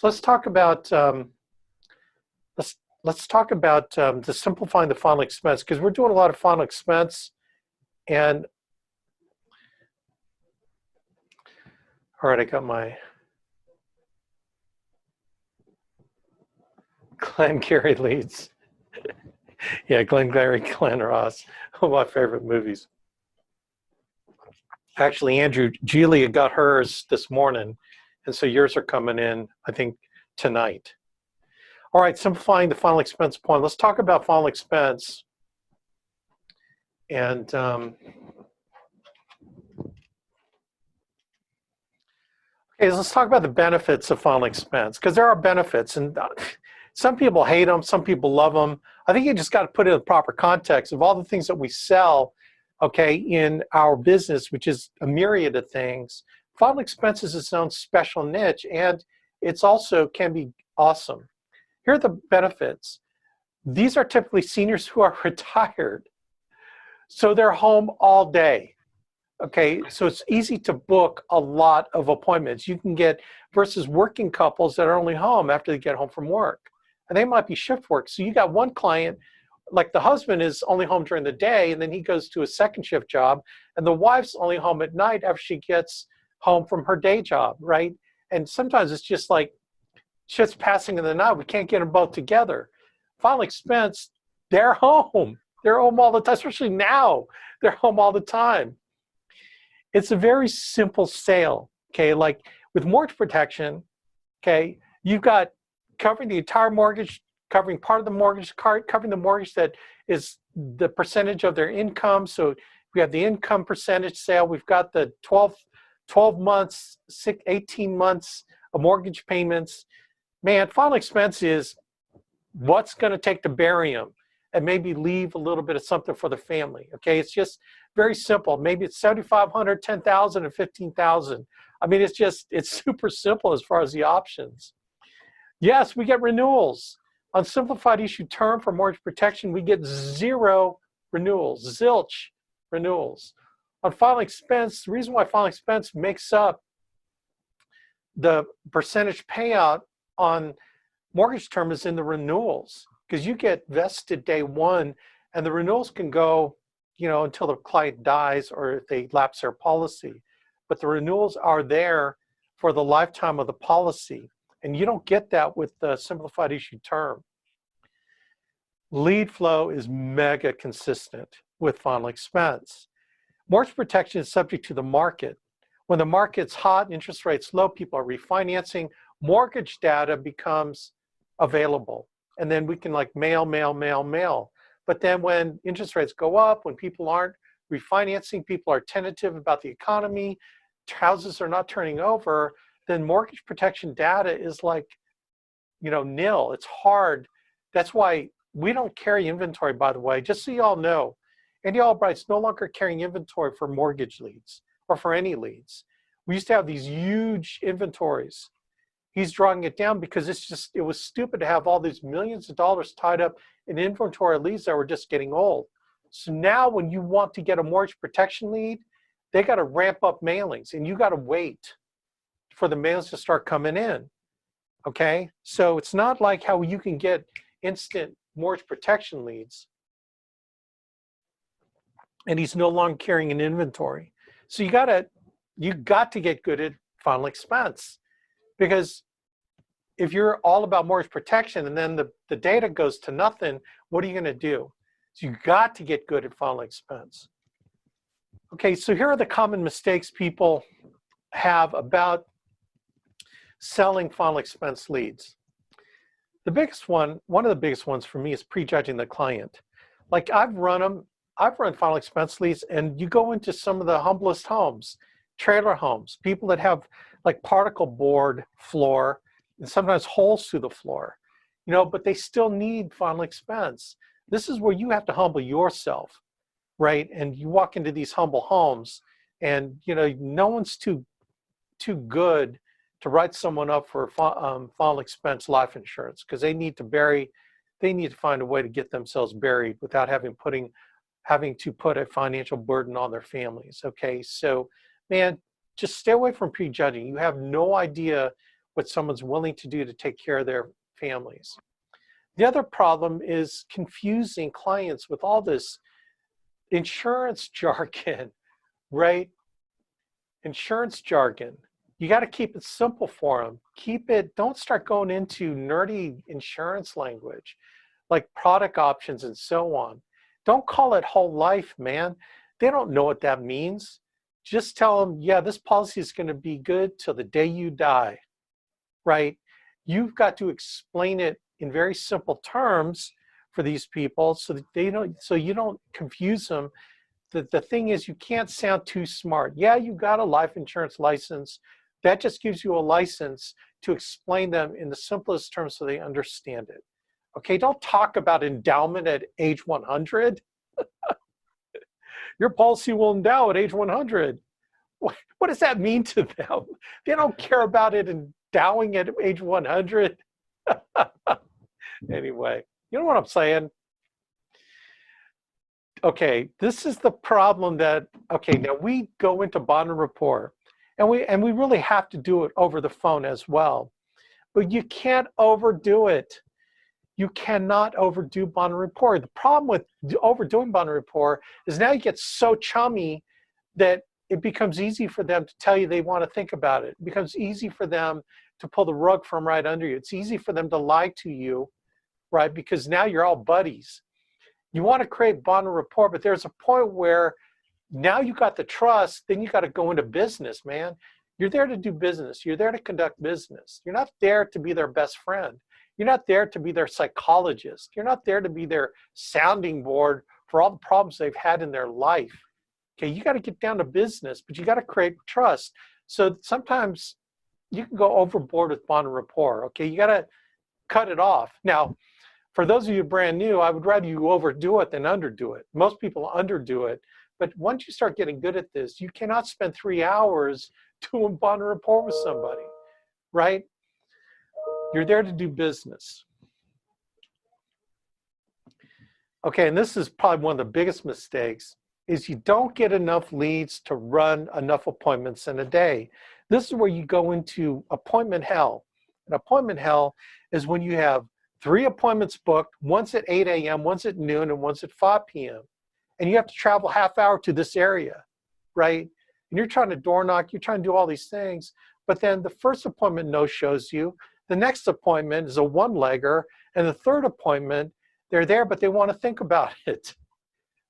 So let's talk about the simplifying the final expense, because we're doing a lot of final expense. And all right, I got my Glenn Gary leads. Yeah, Glenn Gary, Glenn Ross, one of my favorite movies. Actually, Andrew, Julia got hers this morning, and so yours are coming in, I think, tonight. All right, simplifying the final expense point. Let's talk about final expense. And okay, let's talk about the benefits of final expense, because there are benefits, and some people hate them, some people love them. I think you just got to put it in the proper context of all the things that we sell, okay, in our business, which is a myriad of things. Final expense is its own special niche, and it's also can be awesome. Here are the benefits. These are typically seniors who are retired, so they're home all day. Okay, so it's easy to book a lot of appointments. You can get versus working couples that are only home after they get home from work. And they might be shift work. So you got one client, like the husband is only home during the day, and then he goes to a second shift job, and the wife's only home at night after she gets home from her day job, right? And sometimes it's just like shit's passing in the night. We can't get them both together. Final expense, they're home. They're home all the time, especially now. They're home all the time. It's a very simple sale, okay? Like with mortgage protection, okay, you've got covering the entire mortgage, covering part of the mortgage, covering the mortgage that is the percentage of their income. So we have the income percentage sale. We've got the 12 months, 18 months of mortgage payments. Man, final expense is what's going to take to bury them and maybe leave a little bit of something for the family, okay? It's just very simple. Maybe it's 7,500, 10,000, and 15,000. I mean, it's super simple as far as the options. Yes, we get renewals. On simplified issue term for mortgage protection, we get 0 renewals, zilch renewals. On final expense, the reason why final expense makes up the percentage payout on mortgage term is in the renewals, because you get vested day one, and the renewals can go, you know, until the client dies or if they lapse their policy. But the renewals are there for the lifetime of the policy, and you don't get that with the simplified issue term. Lead flow is mega consistent with final expense. Mortgage protection is subject to the market. When the market's hot, interest rates low, people are refinancing, mortgage data becomes available. And then we can like mail. But then when interest rates go up, when people aren't refinancing, people are tentative about the economy, houses are not turning over, then mortgage protection data is like, you know, nil. It's hard. That's why we don't carry inventory, by the way, just so you all know. Andy Albright's no longer carrying inventory for mortgage leads or for any leads. We used to have these huge inventories. He's drawing it down because it was stupid to have all these millions of dollars tied up in inventory leads that were just getting old. So now when you want to get a mortgage protection lead, they got to ramp up mailings, and you got to wait for the mailings to start coming in, okay? So it's not like how you can get instant mortgage protection leads, and he's no longer carrying an inventory. So you got to get good at final expense. Because if you're all about mortgage protection and then the data goes to nothing, what are you going to do? So you got to get good at final expense. Okay, so here are the common mistakes people have about selling final expense leads. The biggest one of the biggest ones for me is prejudging the client. Like I've run final expense leads, and you go into some of the humblest homes, trailer homes, people that have like particle board floor and sometimes holes through the floor, you know, but they still need final expense. This is where you have to humble yourself, right? And you walk into these humble homes, and you know, no one's too good to write someone up for final expense life insurance, because they need to find a way to get themselves buried without having to put a financial burden on their families. Okay, so man, just stay away from prejudging. You have no idea what someone's willing to do to take care of their families. The other problem is confusing clients with all this insurance jargon, right? Insurance jargon. You got to keep it simple for them. Don't start going into nerdy insurance language like product options and so on. Don't call it whole life, man. They don't know what that means. Just tell them, yeah, this policy is going to be good till the day you die, right? You've got to explain it in very simple terms for these people so that so you don't confuse them. The thing is, you can't sound too smart. Yeah, you got a life insurance license. That just gives you a license to explain them in the simplest terms so they understand it. Okay, don't talk about endowment at age 100. Your policy will endow at age 100. What does that mean to them? They don't care about it endowing at age 100. Anyway, you know what I'm saying? Okay, this is the problem that, okay, now we go into bond and rapport, and we really have to do it over the phone as well. But you can't overdo it. You cannot overdo bond and rapport. The problem with overdoing bond and rapport is now you get so chummy that it becomes easy for them to tell you they want to think about it. It becomes easy for them to pull the rug from right under you. It's easy for them to lie to you, right? Because now you're all buddies. You want to create bond and rapport, but there's a point where now you got the trust, then you got to go into business, man. You're there to do business. You're there to conduct business. You're not there to be their best friend. You're not there to be their psychologist. You're not there to be their sounding board for all the problems they've had in their life. Okay, you got to get down to business, but you got to create trust. So sometimes you can go overboard with bond and rapport. Okay, you got to cut it off. Now, for those of you brand new, I would rather you overdo it than underdo it. Most people underdo it. But once you start getting good at this, you cannot spend 3 hours doing bond and rapport with somebody, right? You're there to do business. Okay, and this is probably one of the biggest mistakes, is you don't get enough leads to run enough appointments in a day. This is where you go into appointment hell. And appointment hell is when you have 3 appointments booked, once at 8 a.m., once at noon, and once at 5 p.m. And you have to travel half hour to this area, right? And you're trying to door knock, you're trying to do all these things, but then the first appointment no-shows you, the next appointment is a one-legger, and the third appointment, they're there, but they want to think about it.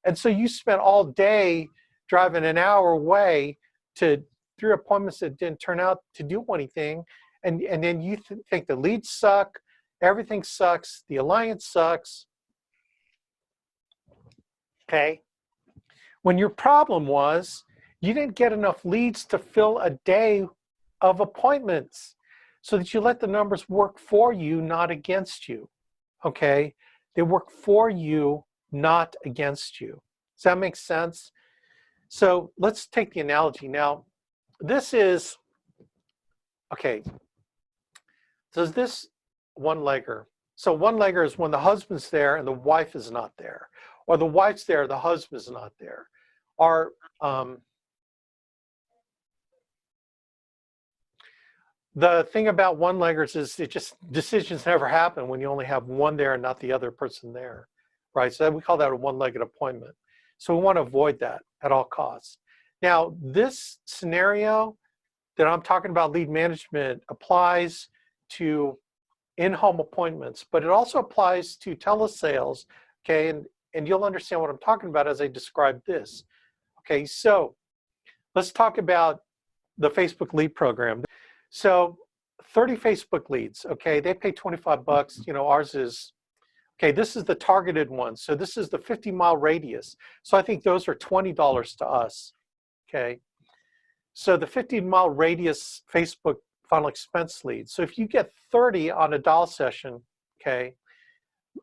And so you spent all day driving an hour away to 3 appointments that didn't turn out to do anything, and then you think the leads suck, everything sucks, the alliance sucks, okay? When your problem was you didn't get enough leads to fill a day of appointments so that you let the numbers work for you, not against you, okay? They work for you, not against you. Does that make sense? So let's take the analogy. Now, this is, okay, so is this one-legger? So one-legger is when the husband's there and the wife is not there, or the wife's there, the husband's not there. Or the thing about one-leggers is decisions never happen when you only have one there and not the other person there, right? So we call that a one-legged appointment. So we want to avoid that at all costs. Now, this scenario that I'm talking about, lead management, applies to in-home appointments, but it also applies to telesales, okay? And you'll understand what I'm talking about as I describe this. Okay, so let's talk about the Facebook lead program. So 30 Facebook leads, okay, they pay 25 bucks, you know, ours is, okay, this is the targeted one. So this is the 50-mile radius. So I think those are $20 to us, okay? So the 50-mile radius Facebook funnel expense leads. So if you get 30 on a dial session, okay,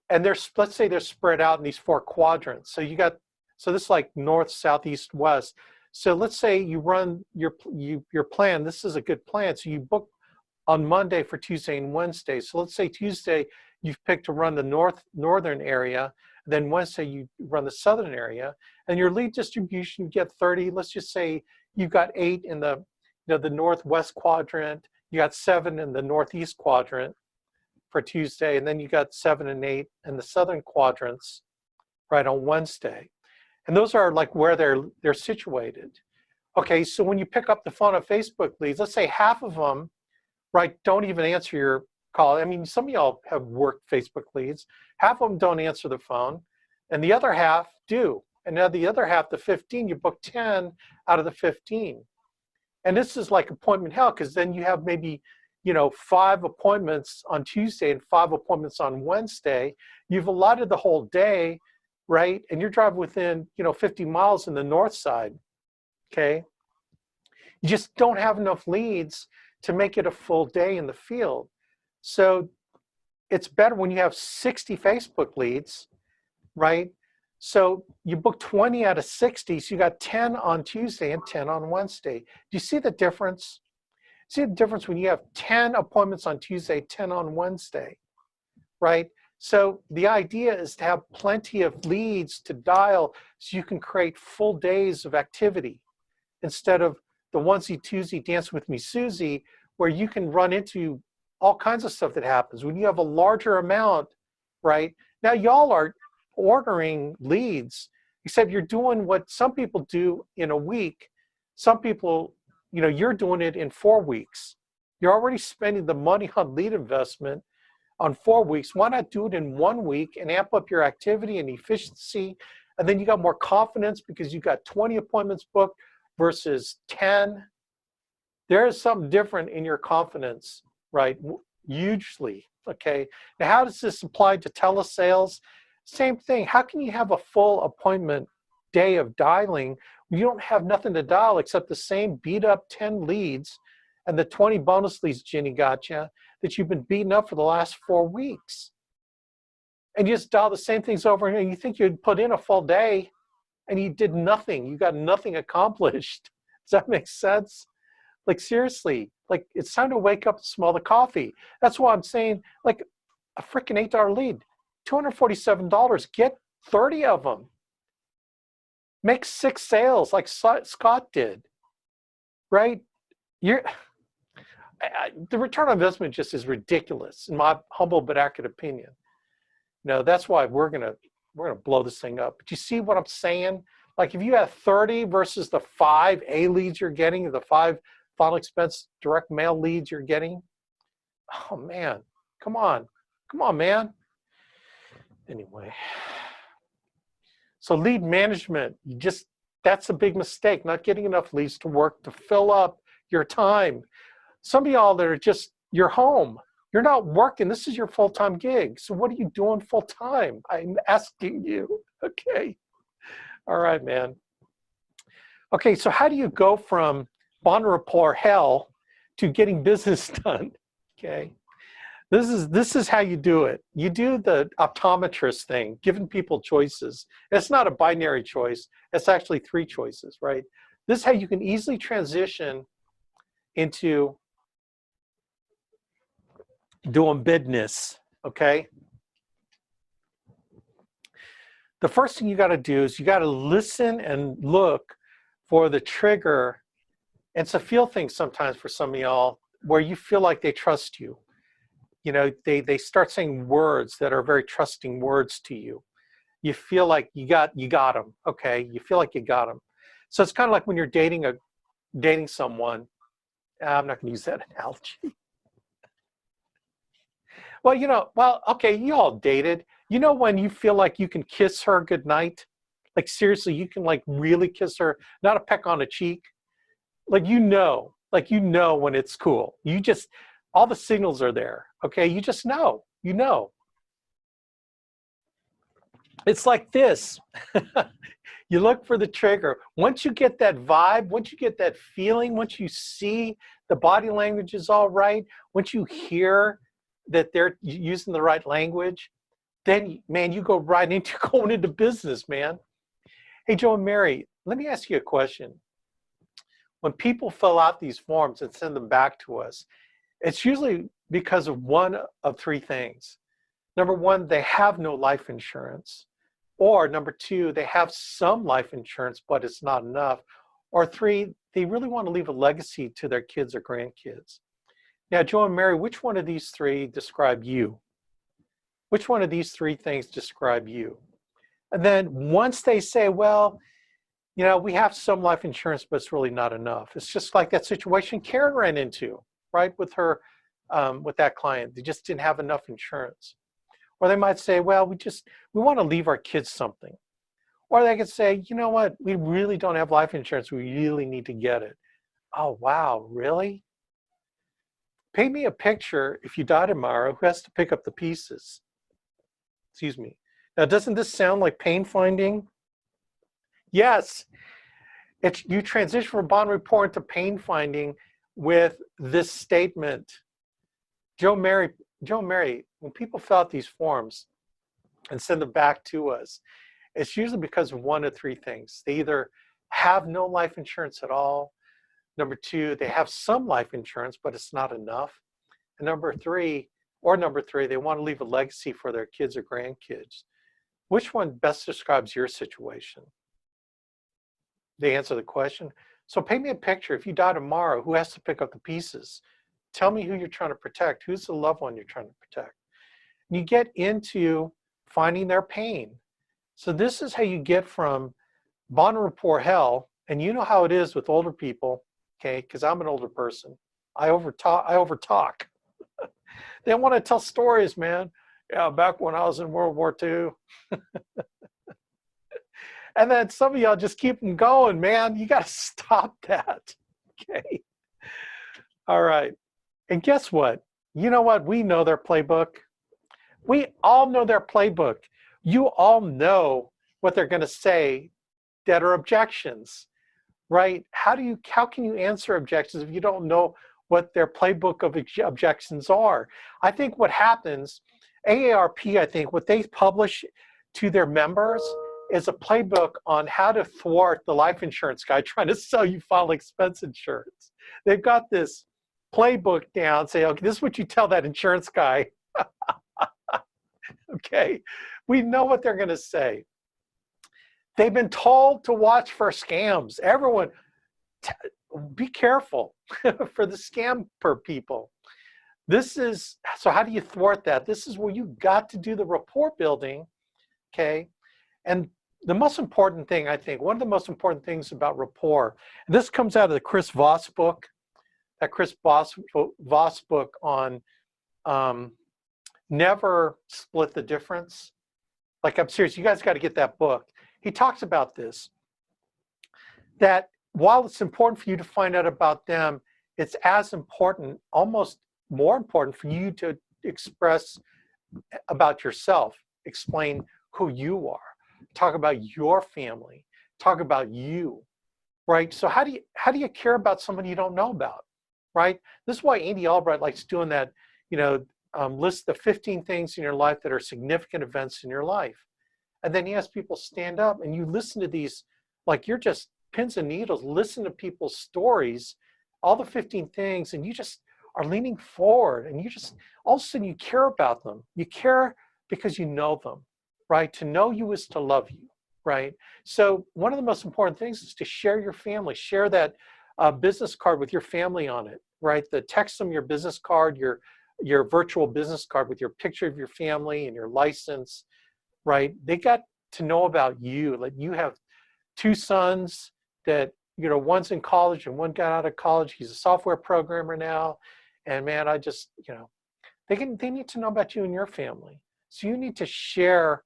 and let's say they're spread out in these 4 quadrants. So you got, so this is like north, south, east, west. So let's say you run your plan. This is a good plan. So you book on Monday for Tuesday and Wednesday. So let's say Tuesday you've picked to run the northern area. Then Wednesday you run the southern area. And your lead distribution, you get 30. Let's just say you've got 8 in the, you know, the northwest quadrant. You got 7 in the northeast quadrant for Tuesday, and then you got 7 and 8 in the southern quadrants, right, on Wednesday. And those are like where they're situated. Okay, so when you pick up the phone on Facebook leads, let's say half of them, right, don't even answer your call. I mean, some of y'all have worked Facebook leads. Half of them don't answer the phone, and the other half do. And now the other half, the 15, you book 10 out of the 15. And this is like appointment hell, because then you have maybe, 5 appointments on Tuesday and 5 appointments on Wednesday. You've allotted the whole day, right? And you're driving within, 50 miles in the north side, okay? You just don't have enough leads to make it a full day in the field. So it's better when you have 60 Facebook leads, right? So you book 20 out of 60, so you got 10 on Tuesday and 10 on Wednesday. Do you see the difference? See the difference when you have 10 appointments on Tuesday, 10 on Wednesday, right? So the idea is to have plenty of leads to dial so you can create full days of activity instead of the onesie twosie dance with me Susie, where you can run into all kinds of stuff that happens. When you have a larger amount, right? Now y'all are ordering leads, except you're doing what some people do in a week. Some people, you're doing it in 4 weeks. You're already spending the money on lead investment on 4 weeks. Why not do it in 1 week and amp up your activity and efficiency? And then you got more confidence because you got 20 appointments booked versus 10. There is something different in your confidence, right? Hugely, okay? Now, how does this apply to telesales? Same thing. How can you have a full appointment day of dialing when you don't have nothing to dial except the same beat up 10 leads and the 20 bonus leads Ginny got you that you've been beating up for the last 4 weeks? And you just dial the same things over and you think you'd put in a full day and you did nothing. You got nothing accomplished. Does that make sense? Like seriously, like it's time to wake up and smell the coffee. That's why I'm saying like a freaking $8 lead, $247, get 30 of them. Make 6 sales like Scott did, right? The return on investment just is ridiculous in my humble but accurate opinion. That's why we're gonna blow this thing up. But you see what I'm saying? Like if you have 30 versus the 5 A leads you're getting, the 5 final expense direct mail leads you're getting, oh man, come on, man. Anyway, so lead management, that's a big mistake, not getting enough leads to work to fill up your time. Some of y'all that are just, you're home. You're not working. This is your full-time gig. So what are you doing full-time? I'm asking you. Okay. All right, man. Okay, so how do you go from bon rapport hell to getting business done? Okay. This is how you do it. You do the optometrist thing, giving people choices. It's not a binary choice. It's actually 3 choices, right? This is how you can easily transition into doing business, okay? The first thing you got to do is you got to listen and look for the trigger. And it's a feel thing sometimes for some of y'all where you feel like they trust you. They start saying words that are very trusting words to you. You feel like you got them, okay? You feel like you got them. So it's kind of like when you're dating someone. I'm not going to use that analogy. Well, okay, you all dated. When you feel like you can kiss her goodnight? Like seriously, you can like really kiss her, not a peck on the cheek. Like when it's cool. All the signals are there, okay? You just know, It's like this. You look for the trigger. Once you get that vibe, once you get that feeling, once you see the body language is all right, once you hear that they're using the right language, then, man, you go right into going into business, man. Hey, Joe and Mary, let me ask you a question. When people fill out these forms and send them back to us, it's usually because of one of 3 things. Number 1, they have no life insurance. Or number 2, they have some life insurance, but it's not enough. Or 3, they really want to leave a legacy to their kids or grandkids. Now, Joe and Mary, which one of these three describe you? Which one of these three things describe you? And then once they say, well, you know, we have some life insurance, but it's really not enough. It's just like that situation Karen ran into, right, with her, with that client. They just didn't have enough insurance. Or they might say, well, we want to leave our kids something. Or they could say, you know what, we really don't have life insurance. We really need to get it. Oh, wow, really? Paint me a picture if you die tomorrow, who has to pick up the pieces? Excuse me. Now, doesn't this sound like pain finding? Yes. You transition from bond report to pain finding with this statement. Joe and Mary, when people fill out these forms and send them back to us, it's usually because of one of three things. They either have no life insurance at all. Number two, they have some life insurance, but it's not enough. And number three, they want to leave a legacy for their kids or grandkids. Which one best describes your situation? They answer the question. So paint me a picture. If you die tomorrow, who has to pick up the pieces? Tell me who you're trying to protect. Who's the loved one you're trying to protect? And you get into finding their pain. So this is how you get from bond report hell, and you know how it is with older people, okay, because I'm an older person. I overtalk. They want to tell stories, man. Yeah, back when I was in World War II. And then some of y'all just keep them going, man. You got to stop that, okay? All right. And guess what? You know what? We know their playbook. We all know their playbook. You all know what they're going to say that are objections, right? How can you answer objections if you don't know what their playbook of objections are? I think what happens, AARP, I think what they publish to their members is a playbook on how to thwart the life insurance guy trying to sell you final expense insurance. They've got this playbook down, say, okay, this is what you tell that insurance guy. Okay, we know what they're going to say. They've been told to watch for scams. Everyone, be careful for the scam people. So how do you thwart that? This is where you got to do the rapport building, okay? And the most important thing, I think, one of the most important things about rapport, and this comes out of the Chris Voss book, that Chris Voss book on never split the difference. Like, I'm serious, you guys got to get that book. He talks about this, that while it's important for you to find out about them, it's as important, almost more important for you to express about yourself, explain who you are, talk about your family, talk about you, right? So how do you care about somebody you don't know about, right? This is why Andy Albright likes doing that, list the 15 things in your life that are significant events in your life. And then he has people stand up and you listen to these, like you're just pins and needles, listen to people's stories, all the 15 things, and you just are leaning forward and you just, all of a sudden you care about them. You care because you know them, right? To know you is to love you, right? So one of the most important things is to share your family, share that business card with your family on it, right? Text them your business card, your virtual business card with your picture of your family and your license, right? They got to know about you. Like you have 2 sons that, one's in college and one got out of college. He's a software programmer now. And man, I just, they need to know about you and your family. So you need to share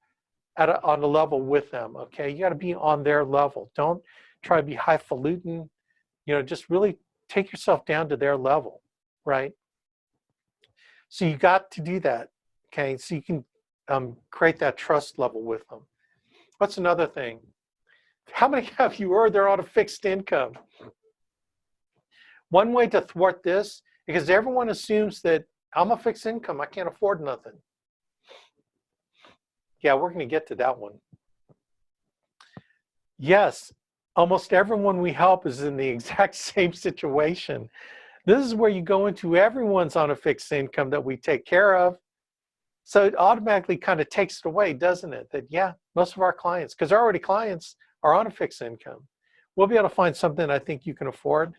on a level with them, okay? You got to be on their level. Don't try to be highfalutin, just really take yourself down to their level, right? So you got to do that, okay? So you can create that trust level with them. What's another thing? How many of you are there on a fixed income? One way to thwart this, because everyone assumes that I'm a fixed income, I can't afford nothing. Yeah, we're going to get to that one. Yes, almost everyone we help is in the exact same situation. This is where you go into everyone's on a fixed income that we take care of. So it automatically kind of takes it away, doesn't it? That, yeah, most of our clients, because already clients are on a fixed income. We'll be able to find something I think you can afford.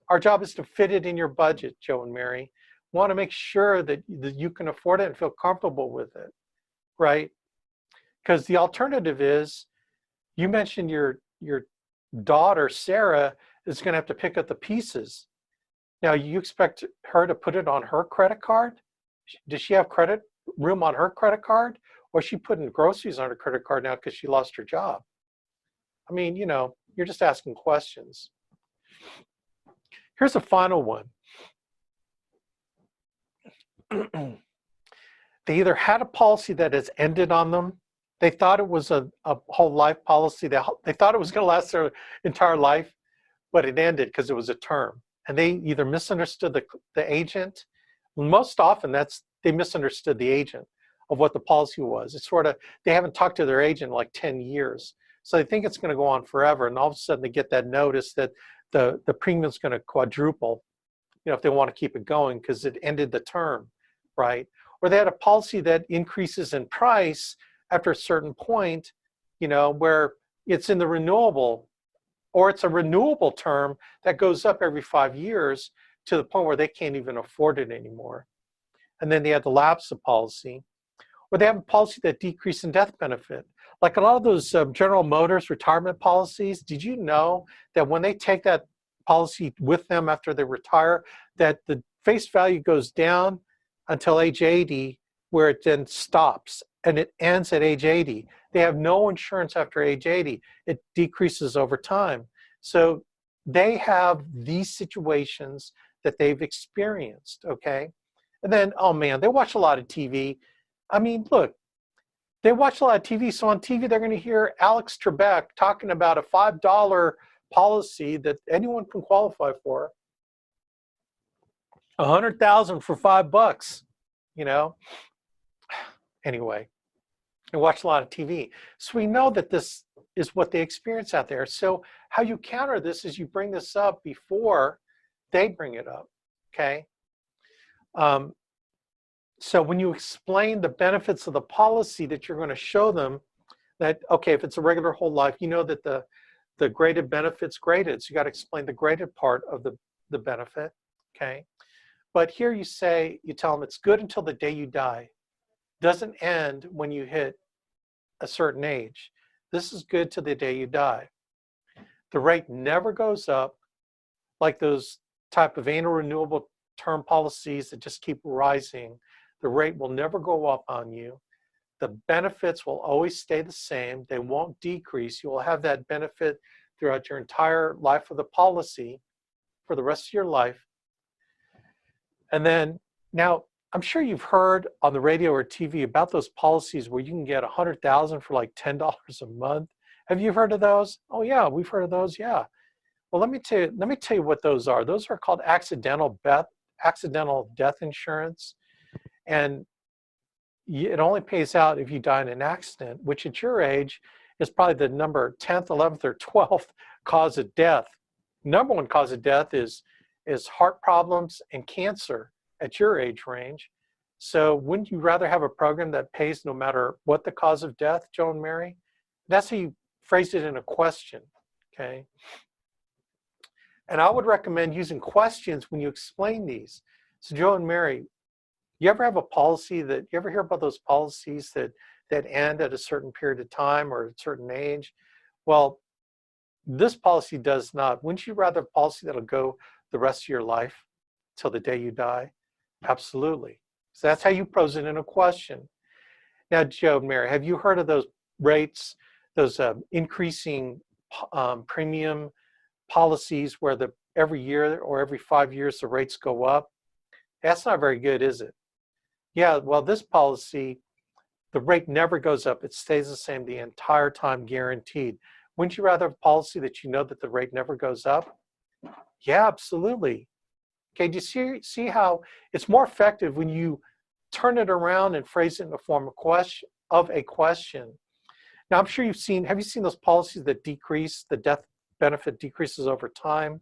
Our job is to fit it in your budget, Joe and Mary. We want to make sure that you can afford it and feel comfortable with it, right? Because the alternative is, you mentioned your daughter, Sarah, is going to have to pick up the pieces. Now, you expect her to put it on her credit card? Does she have credit room on her credit card? Or is she putting groceries on her credit card now because she lost her job? I mean, you're just asking questions. Here's a final one. They either had a policy that has ended on them. They thought it was a whole life policy. They thought it was going to last their entire life, but it ended because it was a term. And they either misunderstood the agent. Most often, they misunderstood the agent of what the policy was. It's sort of, they haven't talked to their agent in like 10 years. So they think it's going to go on forever. And all of a sudden, they get that notice that the premium's going to quadruple, if they want to keep it going because it ended the term, right? Or they had a policy that increases in price after a certain point, where it's in the renewable, or it's a renewable term that goes up every 5 years to the point where they can't even afford it anymore. And then they had the lapse of policy. Or they have a policy that decreases in death benefit. Like a lot of those General Motors retirement policies, did you know that when they take that policy with them after they retire, that the face value goes down until age 80, where it then stops, and it ends at age 80. They have no insurance after age 80. It decreases over time. So they have these situations that they've experienced, okay? And then, oh man, they watch a lot of TV. I mean, look, they watch a lot of TV, so on TV they're going to hear Alex Trebek talking about a $5 policy that anyone can qualify for. $100,000 for $5, Anyway, I watch a lot of TV. So we know that this is what they experience out there. So how you counter this is you bring this up before they bring it up, okay? So when you explain the benefits of the policy that you're going to show them, that, okay, if it's a regular whole life, you know that the graded benefit's graded. So you got to explain the graded part of the benefit, okay? But here you tell them it's good until the day you die. Doesn't end when you hit a certain age. This is good till the day you die. The rate never goes up like those type of annual renewable term policies that just keep rising. The rate will never go up on you. The benefits will always stay the same. They won't decrease. You will have that benefit throughout your entire life of the policy for the rest of your life. And then, now, I'm sure you've heard on the radio or TV about those policies where you can get $100,000 for like $10 a month. Have you heard of those? Oh yeah, we've heard of those, yeah. Well, let me tell you what those are. Those are called accidental death insurance. And it only pays out if you die in an accident, which at your age is probably the number 10th, 11th, or 12th cause of death. Number one cause of death is heart problems and cancer at your age range. So wouldn't you rather have a program that pays no matter what the cause of death, Joe and Mary? That's how you phrased it in a question, okay? And I would recommend using questions when you explain these. So Joe and Mary, you ever have a policy you ever hear about those policies that end at a certain period of time or a certain age? Well, this policy does not. Wouldn't you rather have a policy that'll go the rest of your life till the day you die? Absolutely. So that's how you pose it in a question. Now, Joe and Mary, have you heard of those rates, those increasing premium policies where every year or every 5 years the rates go up? That's not very good, is it? Yeah, well, this policy, the rate never goes up. It stays the same the entire time, guaranteed. Wouldn't you rather have a policy that you know that the rate never goes up? Yeah, absolutely. Okay, do you see how it's more effective when you turn it around and phrase it in the form of a question? Now, I'm sure have you seen those policies that decrease, the death benefit decreases over time?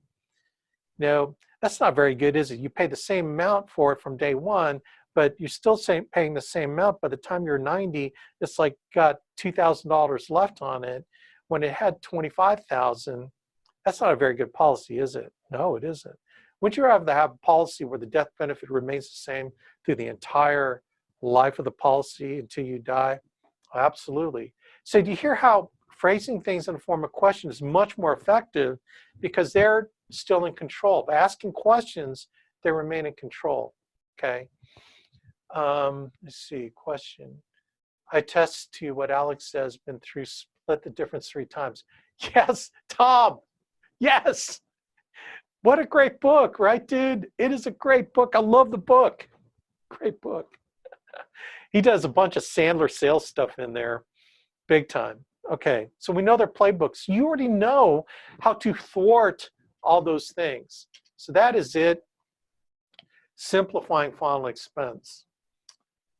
No, that's not very good, is it? You pay the same amount for it from day one, but you're still paying the same amount. By the time you're 90, it's like got $2,000 left on it when it had $25,000. That's not a very good policy, is it? No, it isn't. Would you rather have a policy where the death benefit remains the same through the entire life of the policy until you die? Absolutely. So do you hear how phrasing things in the form of question is much more effective because they're still in control. By asking questions, they remain in control. Okay. Let's see, question. I attest to what Alex says, been through Split the Difference 3 times. Yes, Tom, yes. What a great book, right, dude? It is a great book. I love the book. Great book. He does a bunch of Sandler sales stuff in there, big time. Okay, so we know their playbooks. You already know how to thwart all those things. So that is it. Simplifying final expense.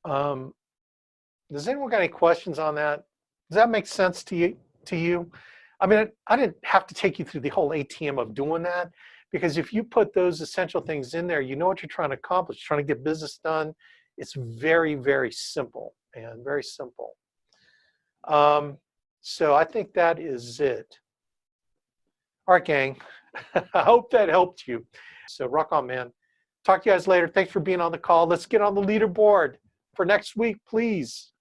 Does anyone got any questions on that? Does that make sense to you? I mean, I didn't have to take you through the whole ATM of doing that, because if you put those essential things in there, you know what you're trying to accomplish. You're trying to get business done. It's very, very simple, and very simple. So I think that is it. All right, gang. I hope that helped you. So rock on, man. Talk to you guys later. Thanks for being on the call. Let's get on the leaderboard for next week, please.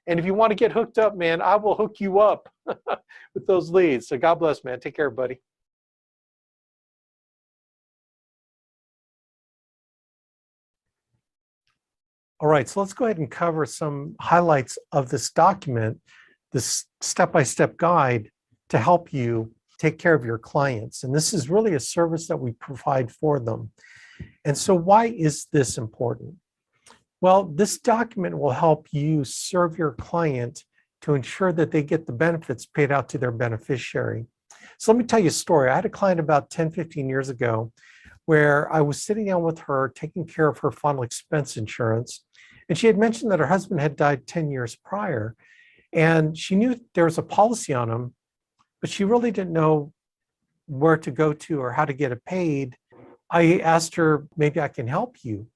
And if you want to get hooked up, man, I will hook you up with those leads. So God bless, man. Take care, buddy. All right, so let's go ahead and cover some highlights of this document, this step-by-step guide to help you take care of your clients. And this is really a service that we provide for them. And so why is this important? Well, this document will help you serve your client to ensure that they get the benefits paid out to their beneficiary. So let me tell you a story. I had a client about 10, 15 years ago where I was sitting down with her, taking care of her final expense insurance. And she had mentioned that her husband had died 10 years prior. And she knew there was a policy on him, but she really didn't know where to go to or how to get it paid. I asked her, maybe I can help you.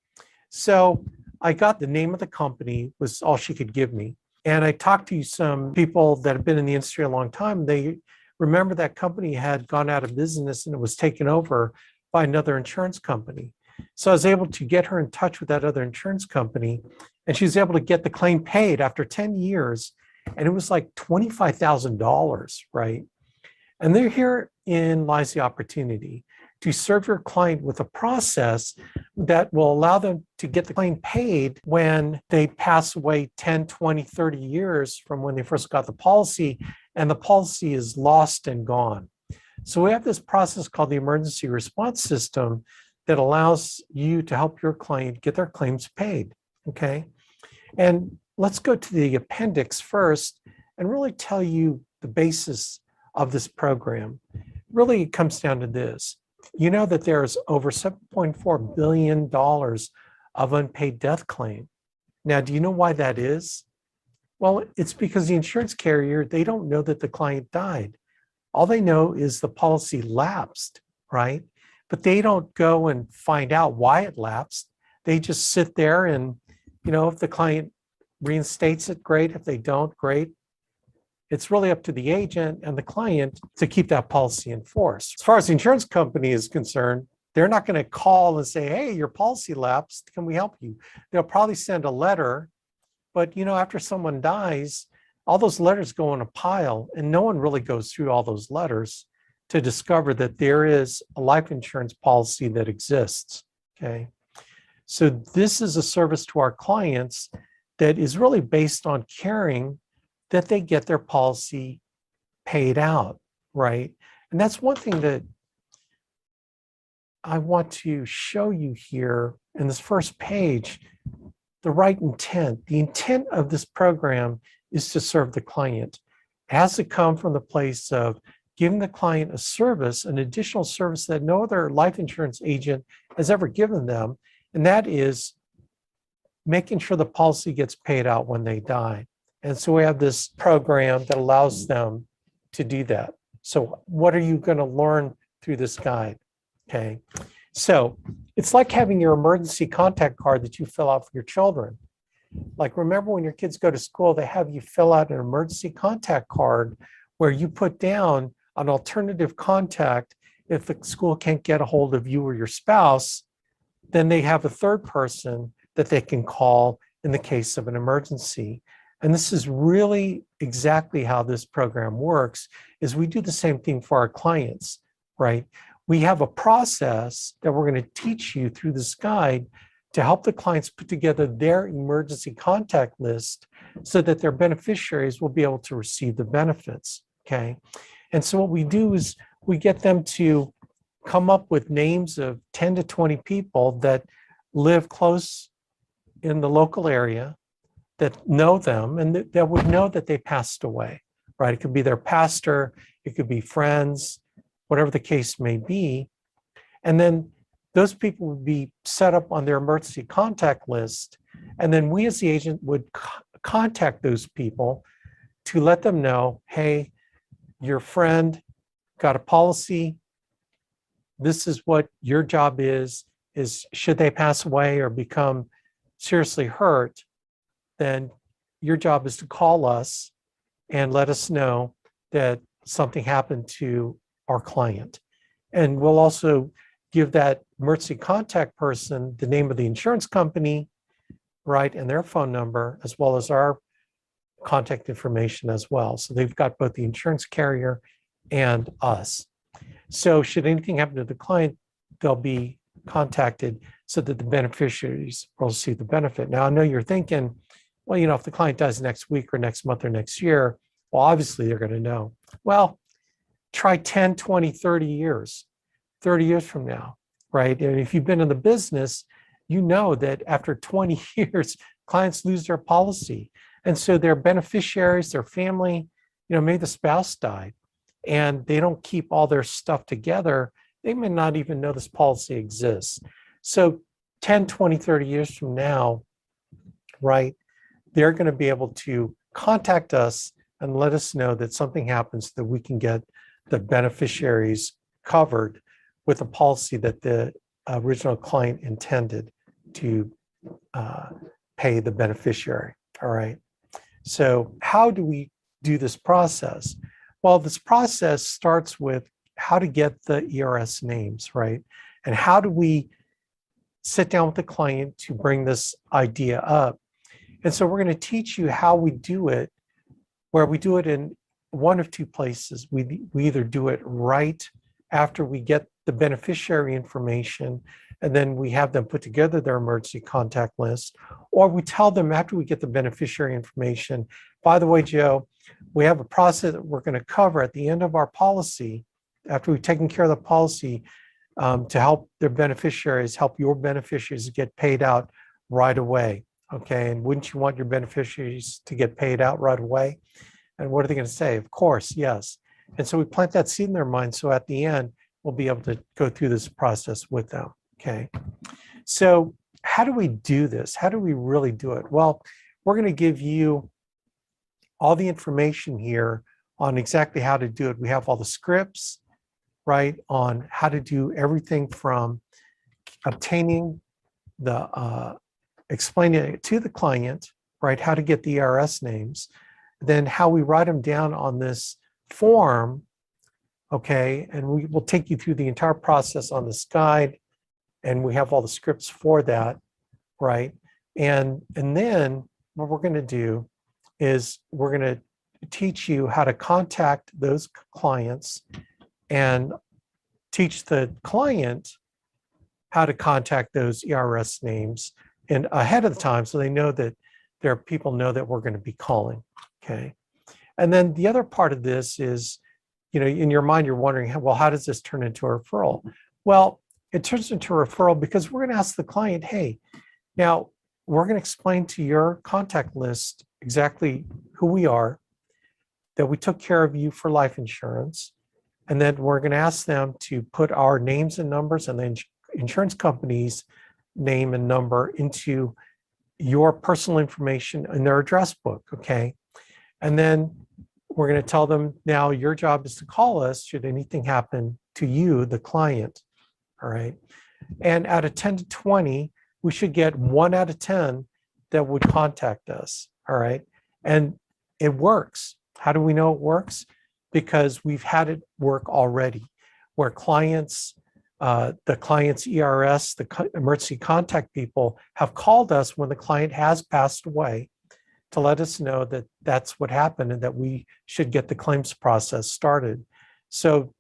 So I got the name of the company, was all she could give me. And I talked to some people that have been in the industry a long time. They remember that company had gone out of business and it was taken over by another insurance company. So I was able to get her in touch with that other insurance company, and she was able to get the claim paid after 10 years. And it was like $25,000, right? And herein lies the opportunity to serve your client with a process that will allow them to get the claim paid when they pass away 10, 20, 30 years from when they first got the policy, and the policy is lost and gone. So we have this process called the emergency response system that allows you to help your client get their claims paid, okay? And let's go to the appendix first and really tell you the basis of this program. Really, it comes down to this. You know that there's over $7.4 billion of unpaid death claim. Now, do you know why that is? Well, it's because the insurance carrier, they don't know that the client died. All they know is the policy lapsed, right? But they don't go and find out why it lapsed. They just sit there and, you know, if the client reinstates it, great. If they don't, great. It's really up to the agent and the client to keep that policy in force. As far as the insurance company is concerned, they're not going to call and say, hey, your policy lapsed, can we help you? They'll probably send a letter, but you know, after someone dies, all those letters go in a pile, and no one really goes through all those letters to discover that there is a life insurance policy that exists, okay? So this is a service to our clients that is really based on caring that they get their policy paid out, right? And that's one thing that I want to show you here in this first page, the right intent. The intent of this program is to serve the client. It has to come from the place of giving the client a service, an additional service that no other life insurance agent has ever given them, and that is making sure the policy gets paid out when they die. And so we have this program that allows them to do that. So what are you going to learn through this guide? Okay. So it's like having your emergency contact card that you fill out for your children. Like, remember when your kids go to school, they have you fill out an emergency contact card where you put down an alternative contact if the school can't get a hold of you or your spouse, then they have a third person that they can call in the case of an emergency. And this is really exactly how this program works, is we do the same thing for our clients, right? We have a process that we're going to teach you through this guide to help the clients put together their emergency contact list so that their beneficiaries will be able to receive the benefits, okay? And so what we do is we get them to come up with names of 10 to 20 people that live close in the local area, that know them, and that would know that they passed away, right? It could be their pastor, it could be friends, whatever the case may be. And then those people would be set up on their emergency contact list. And then we as the agent would contact those people to let them know, hey, your friend got a policy. This is what your job is should they pass away or become seriously hurt, then your job is to call us and let us know that something happened to our client. And we'll also give that emergency contact person the name of the insurance company, right, and their phone number, as well as our contact information as well. So they've got both the insurance carrier and us. So should anything happen to the client, they'll be contacted so that the beneficiaries will receive the benefit. Now, I know you're thinking, well, you know, if the client dies next week or next month or next year, well, obviously they're going to know. Well, try 10, 20, 30 years from now, right? And if you've been in the business, you know that after 20 years, clients lose their policy. And so their beneficiaries, their family, you know, maybe the spouse died and they don't keep all their stuff together. They may not even know this policy exists. So 10, 20, 30 years from now, right, they're going to be able to contact us and let us know that something happens, that we can get the beneficiaries covered with a policy that the original client intended to pay the beneficiary. All right. So how do we do this process? Well, this process starts with how to get the ERS names, right? And how do we sit down with the client to bring this idea up? And so we're going to teach you how we do it, where we do it in one of two places. We either do it right after we get the beneficiary information, and then we have them put together their emergency contact list, or we tell them after we get the beneficiary information, by the way, Joe, we have a process that we're going to cover at the end of our policy, after we've taken care of the policy, to help their beneficiaries, help your beneficiaries get paid out right away. Okay, and wouldn't you want your beneficiaries to get paid out right away? And what are they going to say? Of course, yes. And so we plant that seed in their mind, so at the end, we'll be able to go through this process with them, okay? So how do we do this? How do we really do it? Well, we're going to give you all the information here on exactly how to do it. We have all the scripts, right, on how to do everything from obtaining the, explaining it to the client, right, how to get the ERS names, then how we write them down on this form, okay, and we will take you through the entire process on this guide, and we have all the scripts for that, right? And then what we're going to do is we're going to teach you how to contact those clients and teach the client how to contact those ERS names and ahead of the time, so they know that their people know that we're going to be calling, okay? And then the other part of this is, you know, in your mind, you're wondering, well, how does this turn into a referral? Well, it turns into a referral because we're going to ask the client, hey, now we're going to explain to your contact list exactly who we are, that we took care of you for life insurance, and then we're going to ask them to put our names and numbers and the insurance company's name and number into your personal information in their address book, okay? And then we're going to tell them, now your job is to call us should anything happen to you, the client, all right? And out of 10 to 20, we should get 1 out of 10 that would contact us, all right? And it works. How do we know it works? Because we've had it work already. where clients, the client's ERS, the emergency contact people, have called us when the client has passed away to let us know that that's what happened and that we should get the claims process started. So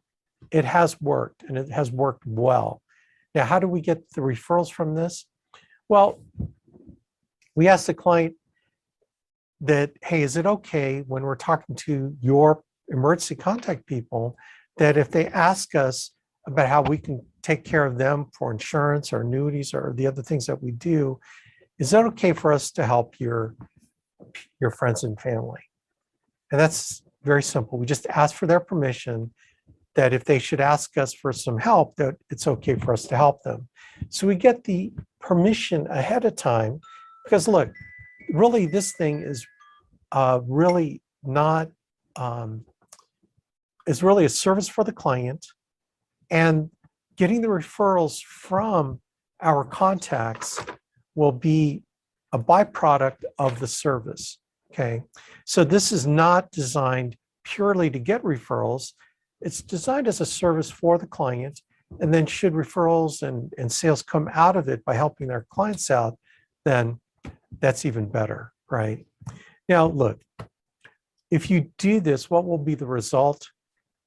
it has worked, and it has worked well. Now, how do we get the referrals from this? Well, we ask the client that, hey, is it okay when we're talking to your emergency contact people that if they ask us about how we can take care of them for insurance or annuities or the other things that we do, is that okay for us to help your friends and family? And that's very simple. We just ask for their permission that if they should ask us for some help, that it's okay for us to help them. So we get the permission ahead of time, because look, really this thing is really not, is really a service for the client, and getting the referrals from our contacts will be a byproduct of the service, okay? So this is not designed purely to get referrals. It's designed as a service for the client, and then should referrals and sales come out of it by helping their clients out, then that's even better, right? Now, look, if you do this, what will be the result?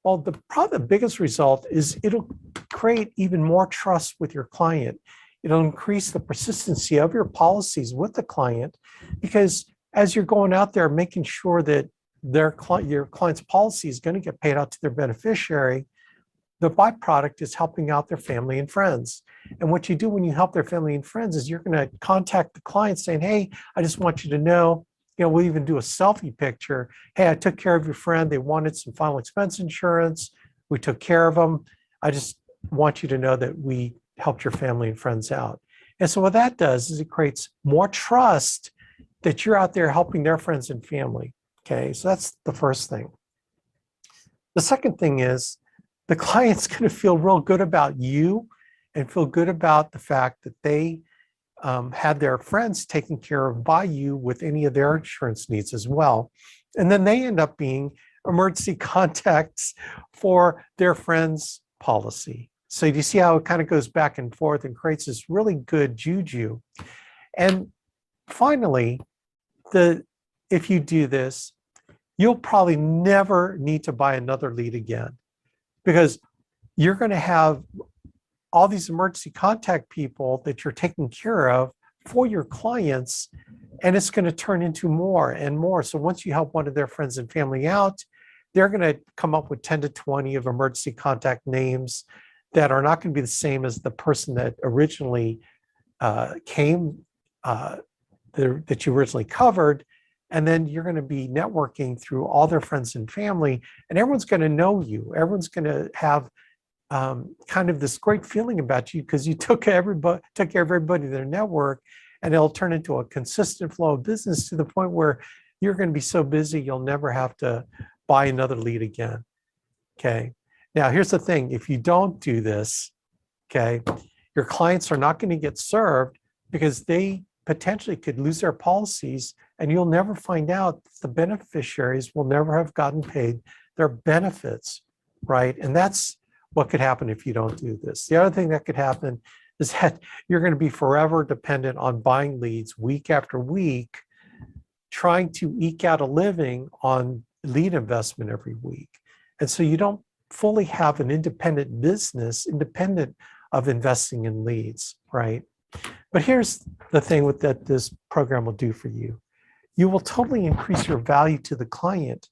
Well, probably the biggest result is it'll create even more trust with your client. It'll increase the persistency of your policies with the client, because as you're going out there making sure that your client's policy is going to get paid out to their beneficiary, the byproduct is helping out their family and friends. And what you do when you help their family and friends is you're going to contact the client saying, hey, I just want you to know, we'll even do a selfie picture. Hey, I took care of your friend. They wanted some final expense insurance. We took care of them. I just want you to know that we helped your family and friends out. And so what that does is it creates more trust that you're out there helping their friends and family. Okay, so that's the first thing. The second thing is the client's going to feel real good about you and feel good about the fact that they had their friends taken care of by you with any of their insurance needs as well. And then they end up being emergency contacts for their friends' policy. So do you see how it kind of goes back and forth and creates this really good juju? And finally, if you do this, you'll probably never need to buy another lead again, because you're going to have all these emergency contact people that you're taking care of for your clients, and it's going to turn into more and more. So once you help one of their friends and family out, they're going to come up with 10 to 20 of emergency contact names that are not going to be the same as the person that originally came, that you originally covered. And then you're going to be networking through all their friends and family, and everyone's going to know you. Everyone's going to have kind of this great feeling about you because you took care of everybody in their network, and it'll turn into a consistent flow of business to the point where you're going to be so busy you'll never have to buy another lead again. Okay. Now, here's the thing. If you don't do this, okay, your clients are not going to get served because they potentially could lose their policies, and you'll never find out. The beneficiaries will never have gotten paid their benefits, right? And that's what could happen if you don't do this. The other thing that could happen is that you're going to be forever dependent on buying leads week after week, trying to eke out a living on lead investment every week. And so you don't fully have an independent business, independent of investing in leads, right? But here's the thing that this program will do for you. You will totally increase your value to the client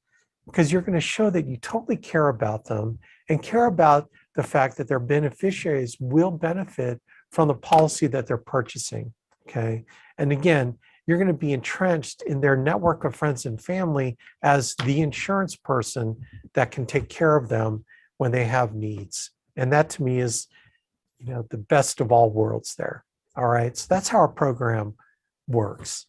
because you're going to show that you totally care about them and care about the fact that their beneficiaries will benefit from the policy that they're purchasing, okay? And again, you're going to be entrenched in their network of friends and family as the insurance person that can take care of them when they have needs. And that to me is, the best of all worlds there. All right, so that's how our program works.